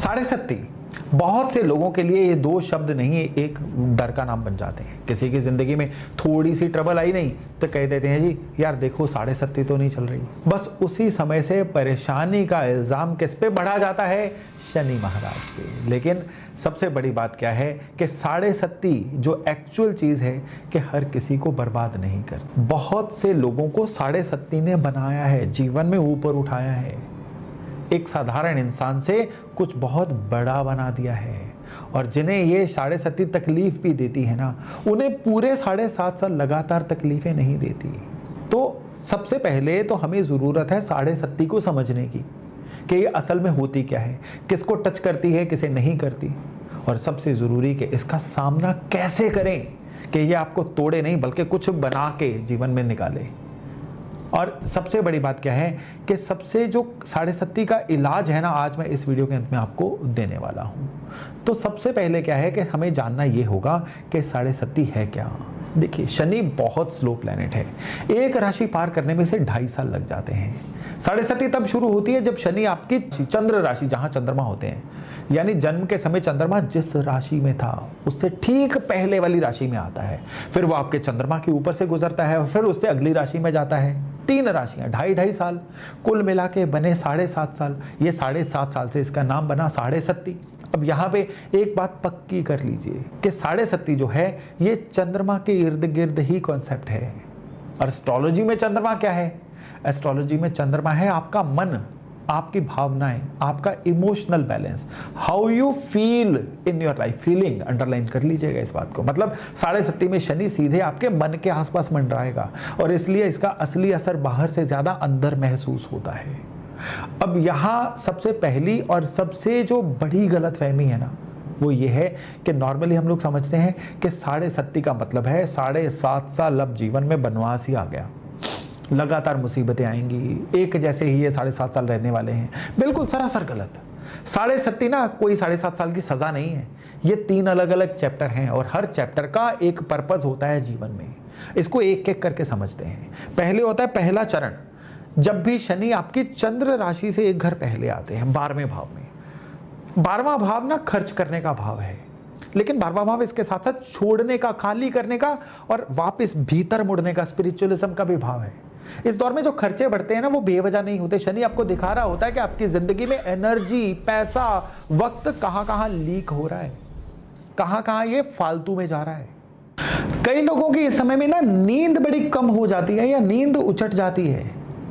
साढ़े सत्ती बहुत से लोगों के लिए ये दो शब्द नहीं, एक डर का नाम बन जाते हैं। किसी की जिंदगी में थोड़ी सी ट्रबल आई नहीं तो कह देते हैं जी यार देखो साढ़े सत्ती तो नहीं चल रही। बस उसी समय से परेशानी का इल्जाम किस पे बढ़ा जाता है? शनि महाराज पे। लेकिन सबसे बड़ी बात क्या है कि साढ़े सत्ती जो एक्चुअल चीज है कि हर किसी को बर्बाद नहीं करती। बहुत से लोगों को साढ़े सत्ती ने बनाया है, जीवन में ऊपर उठाया है, एक साधारण इंसान से कुछ बहुत बड़ा बना दिया है। और जिन्हें ये साढ़े सत्ती तकलीफ भी देती है ना, उन्हें पूरे 7.5 साल लगातार तकलीफें नहीं देती। तो सबसे पहले तो हमें ज़रूरत है साढ़े सत्ती को समझने की कि ये असल में होती क्या है, किसको टच करती है, किसे नहीं करती, और सबसे ज़रूरी कि इसका सामना कैसे करें कि ये आपको तोड़े नहीं बल्कि कुछ बना के जीवन में निकाले। और सबसे बड़ी बात क्या है कि सबसे जो साढ़े सत्ती का इलाज है ना, आज मैं इस वीडियो के अंत में आपको देने वाला हूं। तो सबसे पहले क्या है कि हमें जानना ये होगा कि साढ़े सत्ती है क्या। देखिए, शनि बहुत स्लो प्लैनेट है, एक राशि पार करने में से 2.5 साल लग जाते हैं। साढ़े सत्ती तब शुरू होती है जब शनि आपकी चंद्र राशि, जहां चंद्रमा होते हैं, यानी जन्म के समय चंद्रमा जिस राशि में था उससे ठीक पहले वाली राशि में आता है। फिर वो आपके चंद्रमा के ऊपर से गुजरता है और फिर उससे अगली राशि में जाता है। 3 राशियां, 2.5 साल, कुल मिला के बने 7.5 साल। ये 7.5 साल से इसका नाम बना साढ़े सत्ती। अब यहाँ पे एक बात पक्की कर लीजिए कि साढ़े सत्ती जो है ये चंद्रमा के इर्द गिर्द ही कॉन्सेप्ट है। और एस्ट्रोलॉजी में चंद्रमा क्या है? एस्ट्रोलॉजी में चंद्रमा है आपका मन, आपकी भावनाएं, आपका emotional balance, how you feel in your life. Feeling underline कर लीजिएगा इस बात को। मतलब साढ़े सत्ती में शनि सीधे आपके मन के आसपास मंडराएगा और इसलिए इसका असली असर बाहर से ज्यादा अंदर महसूस होता है। अब यहाँ सबसे पहली और सबसे जो बड़ी गलतफहमी है ना, वो ये है कि नॉर्मली हम लोग समझते हैं कि साढ़े सत्ती का मतलब है 7.5 साल अब जीवन में बनवास ही आ गया, लगातार मुसीबतें आएंगी, एक जैसे ही ये 7.5 साल रहने वाले हैं। बिल्कुल सरासर गलत। साढ़े सत्ती ना कोई 7.5 साल की सजा नहीं है। ये 3 अलग अलग चैप्टर हैं और हर चैप्टर का एक पर्पस होता है जीवन में। इसको एक एक करके समझते हैं। पहले होता है पहला चरण, जब भी शनि आपकी चंद्र राशि से एक घर पहले आते हैं 12वें भाव में। 12वां भाव ना खर्च करने का भाव है, लेकिन 12वां भाव इसके साथ साथ छोड़ने का, खाली करने का और वापस भीतर मुड़ने का, स्पिरिचुअलिज्म का भी भाव है। इस दौर में जो खर्चे बढ़ते हैं ना, वो बेवजह नहीं होते। शनि आपको दिखा रहा होता है कि आपकी जिंदगी में एनर्जी, पैसा, वक्त कहां कहां लीक हो रहा है, कहां कहां ये फालतू में जा रहा है। कई लोगों की इस समय में ना नींद बड़ी कम हो जाती है या नींद उचट जाती है।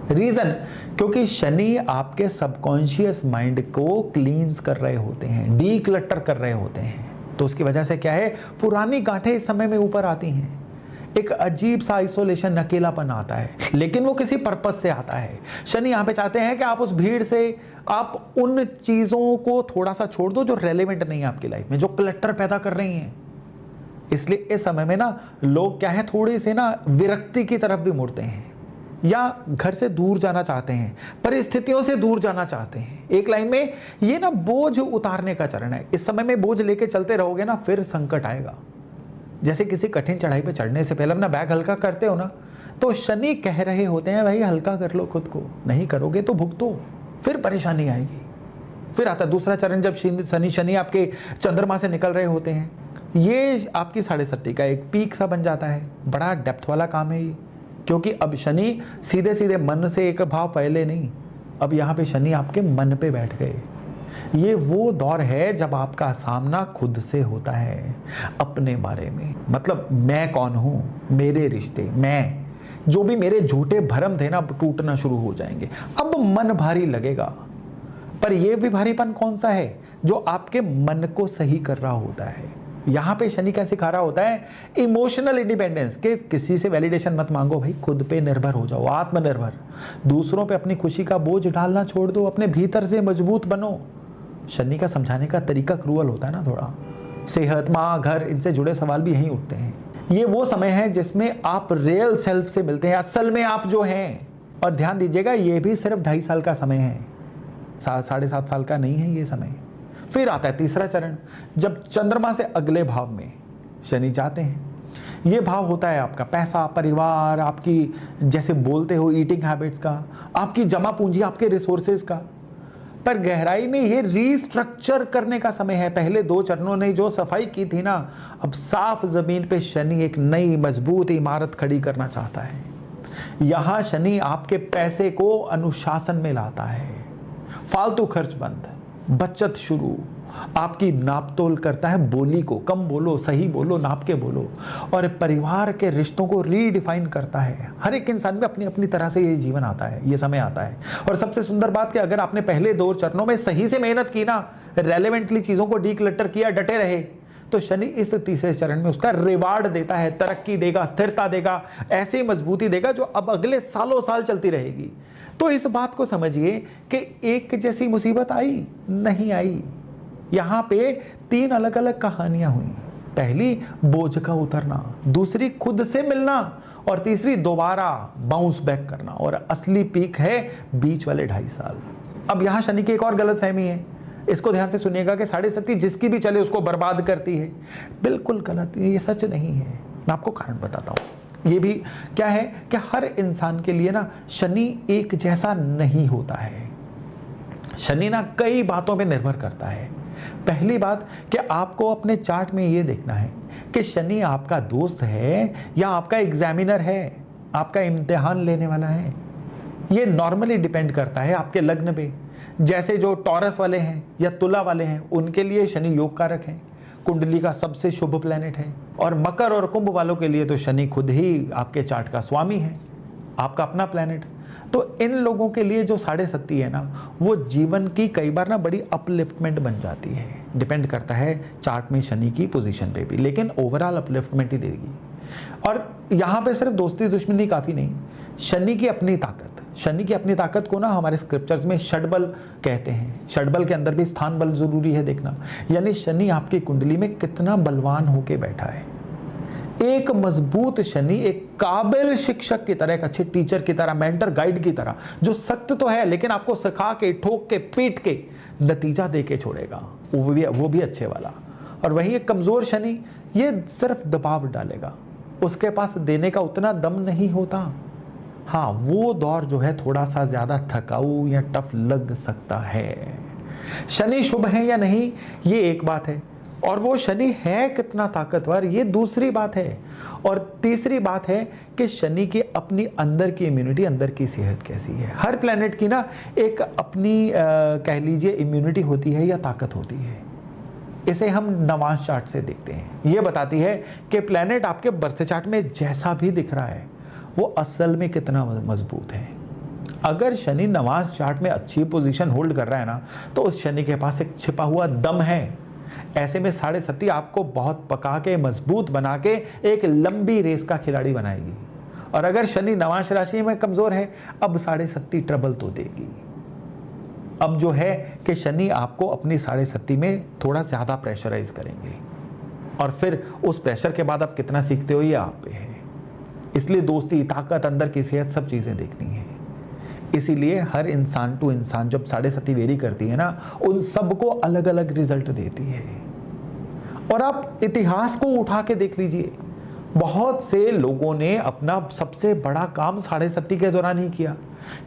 रीजन, क्योंकि शनि आपके सबकॉन्शियस माइंड को क्लींस कर रहे होते हैं, डीक्लटर कर रहे होते हैं। तो उसकी वजह से क्या है, पुरानी गांठें इस समय में ऊपर आती हैं, एक अजीब सा आइसोलेशन, अकेलापन आता है, लेकिन वो किसी पर्पस से आता है। शनि यहाँ पे चाहते हैं कि आप उस भीड़ से, आप उन चीजों को थोड़ा सा छोड़ दो जो रेलेवेंट नहीं है आपकी लाइफ में, जो क्लटर पैदा कर रही हैं। इसलिए इस समय में ना लोग क्या है, थोड़ी से ना विरक्ति की तरफ भी मुड़ते हैं या घर से दूर जाना चाहते हैं, परिस्थितियों से दूर जाना चाहते हैं। एक लाइन में ये ना बोझ उतारने का चरण है। इस समय में बोझ लेके चलते रहोगे ना, फिर संकट आएगा। जैसे किसी कठिन चढ़ाई पे चढ़ने से पहले अपना बैग हल्का करते हो ना, तो शनि कह रहे होते हैं भाई हल्का कर लो खुद को, नहीं करोगे तो भुगतो, फिर परेशानी आएगी। फिर आता दूसरा चरण, जब शनि आपके चंद्रमा से निकल रहे होते हैं। ये आपकी साढ़े सत्ती का एक पीक सा बन जाता है। बड़ा डेप्थ वाला काम है ये, क्योंकि अब शनि सीधे सीधे मन से एक भाव पहले नहीं, अब यहाँ पे शनि आपके मन पे बैठ गए। ये वो दौर है जब आपका सामना खुद से होता है, अपने बारे में। मतलब मैं कौन हूं, मेरे रिश्ते, मैं जो भी मेरे झूठे भरम थे ना, टूटना शुरू हो जाएंगे। अब मन भारी लगेगा, पर यह भी भारीपन कौन सा है, जो आपके मन को सही कर रहा होता है। यहां पे शनि क्या सिखा रहा होता है, इमोशनल इंडिपेंडेंस, के किसी से वैलिडेशन मत मांगो भाई, खुद पे निर्भर हो जाओ, आत्मनिर्भर। दूसरों पे अपनी खुशी का बोझ डालना छोड़ दो, अपने भीतर से मजबूत बनो। शनि का समझाने का तरीका क्रूअल होता है ना थोड़ा। सेहत, माँ, घर, इनसे जुड़े सवाल भी यहीं उठते हैं। ये वो समय है जिसमें आप रियल सेल्फ से मिलते हैं, असल में आप जो हैं। और ध्यान दीजिएगा, ये भी सिर्फ 2.5 साल का समय है, 7.5 साल का नहीं है ये समय। फिर आता है तीसरा चरण, जब चंद्रमा से अगले भाव में शनि जाते हैं। ये भाव होता है आपका पैसा, परिवार, आपकी जैसे बोलते हो ईटिंग हैबिट्स का, आपकी जमा पूंजी, आपके रिसोर्सेज का। पर गहराई में ये रीस्ट्रक्चर करने का समय है। पहले 2 चरणों ने जो सफाई की थी ना, अब साफ जमीन पे शनि एक नई मजबूत इमारत खड़ी करना चाहता है। यहां शनि आपके पैसे को अनुशासन में लाता है, फालतू खर्च बंद, बचत शुरू, आपकी नापतोल करता है, बोली को कम बोलो, सही बोलो, नाप के बोलो, और परिवार के रिश्तों को रीडिफाइन करता है। हर एक इंसान में अपनी अपनी तरह से ये जीवन आता है, ये समय आता है। और सबसे सुंदर बात कि अगर आपने पहले 2 चरणों में सही से मेहनत की ना, रेलेवेंटली चीजों को डीक्लटर किया, डटे रहे, तो शनि इस तीसरे चरण में उसका रिवार्ड देता है, तरक्की देगा, स्थिरता देगा, ऐसी मजबूती देगा जो अब अगले सालों साल चलती रहेगी। तो इस बात को समझिए कि एक जैसी मुसीबत आई नहीं आई, यहां पे 3 अलग अलग कहानियां हुई। पहली बोझ का उतरना, दूसरी खुद से मिलना, और तीसरी दोबारा बाउंस बैक करना। और असली पीक है बीच वाले 2.5 साल। अब यहां शनि की एक और गलतफहमी है, इसको ध्यान से सुनिएगा कि 7.5 जिसकी भी चले उसको बर्बाद करती है। बिल्कुल गलत, ये सच नहीं है। मैं आपको कारण बताता हूं। ये भी क्या है कि हर इंसान के लिए ना शनि एक जैसा नहीं होता है। शनि ना कई बातों पे निर्भर करता है। पहली बात कि आपको अपने चार्ट में ये देखना है कि शनि आपका दोस्त है या आपका एग्जामिनर है, आपका इम्तिहान लेने वाला है। ये नॉर्मली डिपेंड करता है आपके लग्न पे। जैसे जो टॉरस वाले हैं या तुला वाले हैं, उनके लिए शनि योग कारक है, कुंडली का सबसे शुभ प्लेनेट है। और मकर और कुंभ वालों के लिए तो शनि खुद ही आपके चार्ट का स्वामी है, आपका अपना प्लेनेट। तो इन लोगों के लिए जो 7.5 है ना, वो जीवन की कई बार ना बड़ी अपलिफ्टमेंट बन जाती है। डिपेंड करता है चार्ट में शनि की पोजीशन पे भी, लेकिन ओवरऑल अपलिफ्टमेंट ही देगी। और यहाँ पे सिर्फ दोस्ती दुश्मनी काफ़ी नहीं, शनि की अपनी ताकत। शनि की अपनी ताकत को ना हमारे स्क्रिप्चर्स में षडबल कहते हैं। षडबल के अंदर भी स्थान बल जरूरी है देखना, यानी शनि आपकी कुंडली में कितना बलवान होके बैठा है। एक मजबूत शनि एक काबिल शिक्षक की तरह, एक अच्छे टीचर की तरह, मेंटर गाइड की तरह, जो सख्त तो है लेकिन आपको सिखा के, ठोक के, पीट के नतीजा दे के छोड़ेगा, वो भी अच्छे वाला। और वहीं एक कमजोर शनि ये सिर्फ दबाव डालेगा, उसके पास देने का उतना दम नहीं होता। हाँ, वो दौर जो है थोड़ा सा ज्यादा थकाऊ या टफ लग सकता है। शनि शुभ है या नहीं ये एक बात है, और वो शनि है कितना ताकतवर ये दूसरी बात है। और तीसरी बात है कि शनि की अपनी अंदर की इम्यूनिटी, अंदर की सेहत कैसी है। हर प्लेनेट की ना एक अपनी कह लीजिए इम्यूनिटी होती है या ताकत होती है। इसे हम नवांश चार्ट से देखते हैं। ये बताती है कि प्लेनेट आपके बर्थ चार्ट में जैसा भी दिख रहा है वो असल में कितना मजबूत है। अगर शनि नवांश चार्ट में अच्छी पोजीशन होल्ड कर रहा है ना, तो उस शनि के पास एक छिपा हुआ दम है। ऐसे में 7.5 आपको बहुत पका के, मजबूत बना के एक लंबी रेस का खिलाड़ी बनाएगी। और अगर शनि नवांश राशि में कमजोर है, अब 7.5 ट्रबल तो देगी। अब जो है कि शनि आपको अपनी 7.5 में थोड़ा ज्यादा प्रेशराइज करेंगे, और फिर उस प्रेशर के बाद आप कितना सीखते हो ये आप पे है। इसलिए दोस्ती, ताकत, अंदर की सेहत, सब चीजें देखनी है। इसीलिए हर इंसान टू इंसान जब 7.5 वेरी करती है ना, उन सबको अलग अलग रिजल्ट देती है। और आप इतिहास को उठा के देख लीजिए, बहुत से लोगों ने अपना सबसे बड़ा काम 7.5 के दौरान ही किया,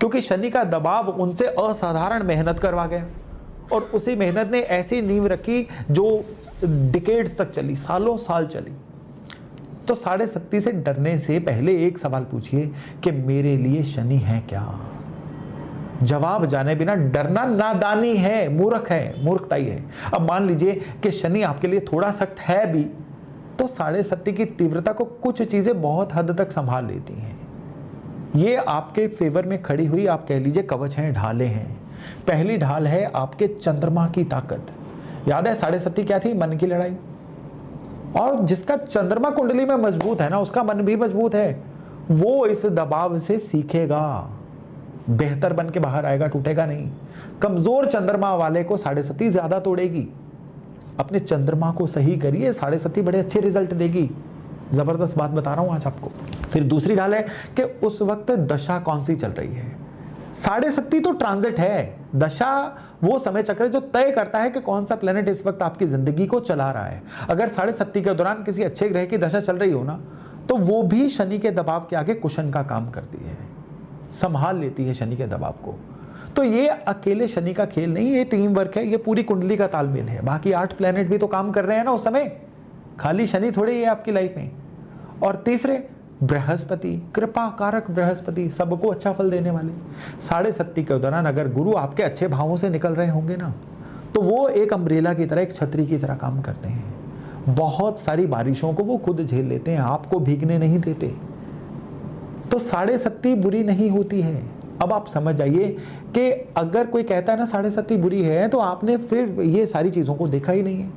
क्योंकि शनि का दबाव उनसे असाधारण मेहनत करवा गया, और उसी मेहनत ने ऐसी नींव रखी जो डिकेड्स तक चली, सालों साल चली। तो 7.5 से डरने से पहले एक सवाल पूछिए कि मेरे लिए शनि है क्या। जवाब जाने बिना डरना नादानी है, मूर्ख है, मूर्खताई है। अब मान लीजिए कि शनि आपके लिए थोड़ा सख्त है भी, तो 7.5 की तीव्रता को कुछ चीजें बहुत हद तक संभाल लेती हैं। ये आपके फेवर में खड़ी हुई, आप कह लीजिए कवच हैं, ढाले हैं। पहली ढाल है आपके चंद्रमा की ताकत। याद है 7.5 क्या थी? मन की लड़ाई। और जिसका चंद्रमा कुंडली में मजबूत है ना, उसका मन भी मजबूत है। वो इस दबाव से सीखेगा, बेहतर बन के बाहर आएगा, टूटेगा नहीं। कमजोर चंद्रमा वाले को 7.5 ज्यादा तोड़ेगी। अपने चंद्रमा को सही करिए, 7.5 बड़े अच्छे रिजल्ट देगी। जबरदस्त बात बता रहा हूं आज आपको। फिर दूसरी ढाल है कि उस वक्त दशा कौन सी चल रही है। 7.5 तो ट्रांजिट है, दशा वो समय चक्र है जो तय करता है कि कौन सा प्लेनेट इस वक्त आपकी जिंदगी को चला रहा है। अगर 7.5 के दौरान किसी अच्छे ग्रह की दशा चल रही हो ना, तो वो भी शनि के दबाव के आगे कुशन का काम करती है, संभाल लेती है शनि के दबाव को। तो ये अकेले शनि का खेल नहीं, ये टीम वर्क है, ये पूरी कुंडली का तालमेल है। बाकी 8 प्लैनेट भी तो काम कर रहे हैं ना उस समय, खाली शनि थोड़े ही है आपकी लाइफ में। और तीसरे बृहस्पति, कृपा कारक बृहस्पति, सबको अच्छा फल देने वाले। 7.5 के दौरान अगर गुरु आपके अच्छे भावों से निकल रहे होंगे ना, तो वो एक अम्ब्रेला की तरह, एक छतरी की तरह काम करते हैं। बहुत सारी बारिशों को वो खुद झेल लेते हैं, आपको भीगने नहीं देते। तो 7.5 बुरी नहीं होती है। अब आप समझ जाइए कि अगर कोई कहता है ना 7.5 बुरी है, तो आपने फिर ये सारी चीजों को देखा ही नहीं है।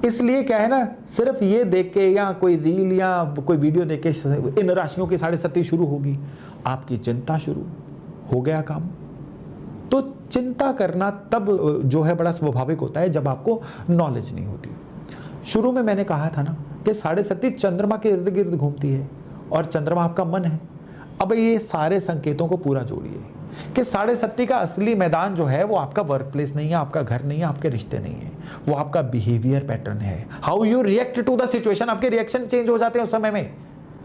इसलिए क्या है ना, सिर्फ ये देख के या कोई रील या कोई वीडियो देख के इन राशियों की 7.5 शुरू होगी, आपकी चिंता शुरू हो गया काम। तो चिंता करना तब जो है बड़ा स्वाभाविक होता है जब आपको नॉलेज नहीं होती। शुरू में मैंने कहा था ना कि 7.5 चंद्रमा के इर्द गिर्द घूमती है और चंद्रमा आपका मन है। अब ये सारे संकेतों को पूरा जोड़िए कि 7.5 का असली मैदान जो है वो आपका वर्क प्लेस नहीं है, आपका घर नहीं है, आपके रिश्ते नहीं है, वो आपका बिहेवियर पैटर्न है। How you react to the situation, आपके रिएक्शन चेंज हो जाते हैं उस समय में।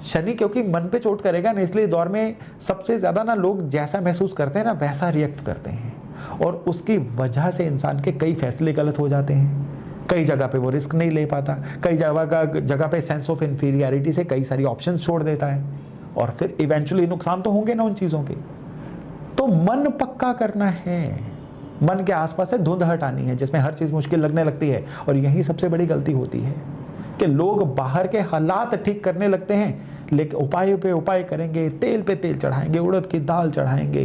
शनि क्योंकि मन पे चोट करेगा ना, इसलिए दौर में सबसे ज्यादा ना लोग जैसा महसूस करते हैं ना वैसा रिएक्ट करते हैं, और उसकी वजह से इंसान के कई फैसले गलत हो जाते हैं। कई जगह पे वो रिस्क नहीं ले पाता, कई जगह पे सेंस ऑफ इंफीरियरिटी से कई सारी ऑप्शन छोड़ देता है, और फिर इवेंचुअली नुकसान तो होंगे ना उन चीजों के। तो मन पक्का करना है, मन के आसपास से धुंध हटानी है जिसमें हर चीज मुश्किल लगने लगती है। और यही सबसे बड़ी गलती होती है कि लोग बाहर के हालात ठीक करने लगते हैं, लेकिन उपायों पे उपाय करेंगे, तेल पे तेल चढ़ाएंगे, उड़द की दाल चढ़ाएंगे,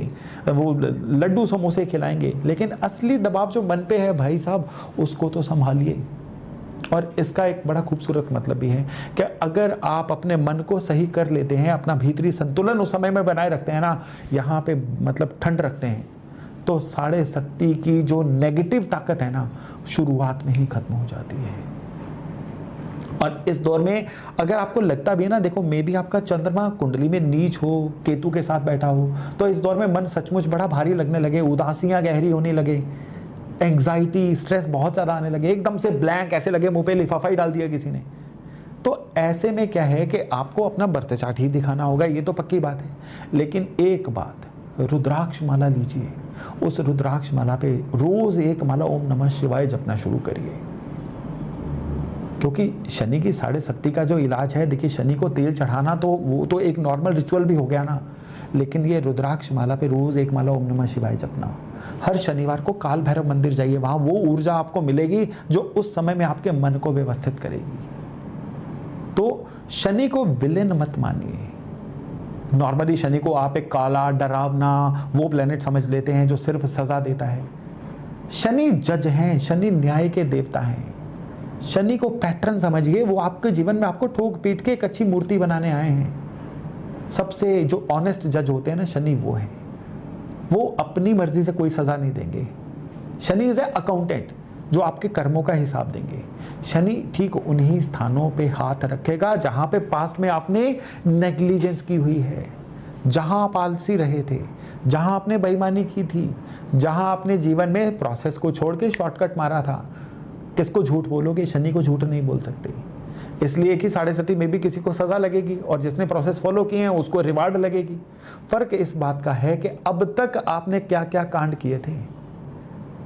वो लड्डू समोसे खिलाएंगे, लेकिन असली दबाव जो मन पे है भाई साहब, उसको तो संभालिए। और इसका एक बड़ा खूबसूरत मतलब भी है कि अगर आप अपने मन को सही कर लेते हैं, अपना भीतरी संतुलन उस समय में बनाए रखते हैं ना, यहाँ पे मतलब ठंड रखते हैं, तो 7.5 की जो नेगेटिव ताकत है ना, शुरुआत में ही खत्म हो जाती है। और इस दौर में अगर आपको लगता भी है ना, देखो मे भी आपका चंद्रमा कुंडली में नीच हो, केतु के साथ बैठा हो, तो इस दौर में मन सचमुच बड़ा भारी लगने लगे, उदासियां गहरी होने लगे, एंग्जाइटी स्ट्रेस बहुत ज़्यादा आने लगे, एकदम से ब्लैंक ऐसे लगे मुंह पे लिफाफा ही डाल दिया किसी ने। तो ऐसे में क्या है कि आपको अपना बर्थ चार्ट ही दिखाना होगा, ये तो पक्की बात है। लेकिन एक बात, रुद्राक्ष माला लीजिए, उस रुद्राक्ष माला पे रोज एक माला ओम नमः शिवाय जपना शुरू करिए। क्योंकि शनि की 7.5 का जो इलाज है, देखिए शनि को तेल चढ़ाना तो वो तो एक नॉर्मल रिचुअल भी हो गया ना, लेकिन ये रुद्राक्ष माला पे रोज एक माला ओम नमः शिवाय जपना। हर शनिवार को काल भैरव मंदिर जाइए, वहां वो ऊर्जा आपको मिलेगी जो उस समय में आपके मन को व्यवस्थित करेगी। तो शनि को विलेन मत मानिए। नॉर्मली शनि को आप एक काला, डरावना वो प्लेनेट समझ लेते हैं जो सिर्फ सजा देता है। शनि जज हैं, शनि न्याय के देवता हैं। शनि को पैटर्न समझिए, वो आपके जीवन में आपको ठोक पीट के एक अच्छी मूर्ति बनाने आए हैं। सबसे जो ऑनेस्ट जज होते हैं ना, शनि वो है। वो अपनी मर्जी से कोई सजा नहीं देंगे। शनि इज ए अकाउंटेंट जो आपके कर्मों का हिसाब देंगे। शनि ठीक उन्हीं स्थानों पे हाथ रखेगा जहां पे पास्ट में आपने नेग्लिजेंस की हुई है, जहां आप आलसी रहे थे, जहां आपने बेईमानी की थी, जहां आपने जीवन में प्रोसेस को छोड़ के शॉर्टकट मारा था। किसको झूठ बोलोगे? शनि को झूठ नहीं बोल सकते, इसलिए कि 7.5 में भी किसी को सजा लगेगी और जिसने प्रोसेस फॉलो किए हैं उसको रिवार्ड लगेगी। फर्क इस बात का है कि अब तक आपने क्या क्या कांड किए थे।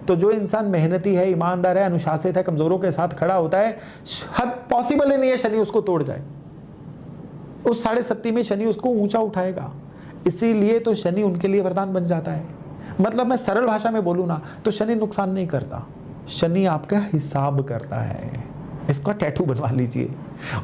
तो जो इंसान मेहनती है, ईमानदार है, अनुशासित है, कमजोरों के साथ खड़ा होता है, हद पॉसिबल ही नहीं है शनि उसको तोड़ जाए। उस 7.5 में शनि उसको ऊंचा उठाएगा। इसीलिए तो शनि उनके लिए वरदान बन जाता है। मतलब मैं सरल भाषा में बोलूं ना, तो शनि नुकसान नहीं करता, शनि आपका हिसाब करता है। इसका टैटू बनवा लीजिए।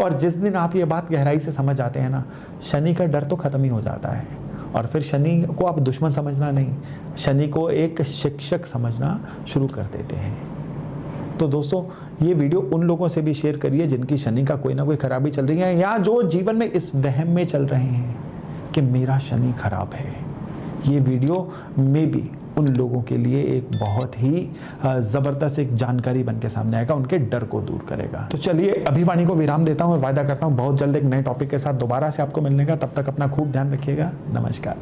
और जिस दिन आप ये बात गहराई से समझ आते हैं ना, शनि का डर तो खत्म ही हो जाता है। और फिर शनि को आप दुश्मन समझना नहीं, शनि को एक शिक्षक समझना शुरू कर देते हैं। तो दोस्तों, ये वीडियो उन लोगों से भी शेयर करिए जिनकी शनि का कोई ना कोई खराबी चल रही है, या जो जीवन में इस वहम में चल रहे हैं कि मेरा शनि खराब है। ये वीडियो में भी उन लोगों के लिए एक बहुत ही ज़बरदस्त एक जानकारी बन के सामने आएगा, उनके डर को दूर करेगा। तो चलिए अभी वाणी को विराम देता हूँ और वायदा करता हूँ बहुत जल्द एक नए टॉपिक के साथ दोबारा से आपको मिलने का। तब तक अपना खूब ध्यान रखिएगा। नमस्कार।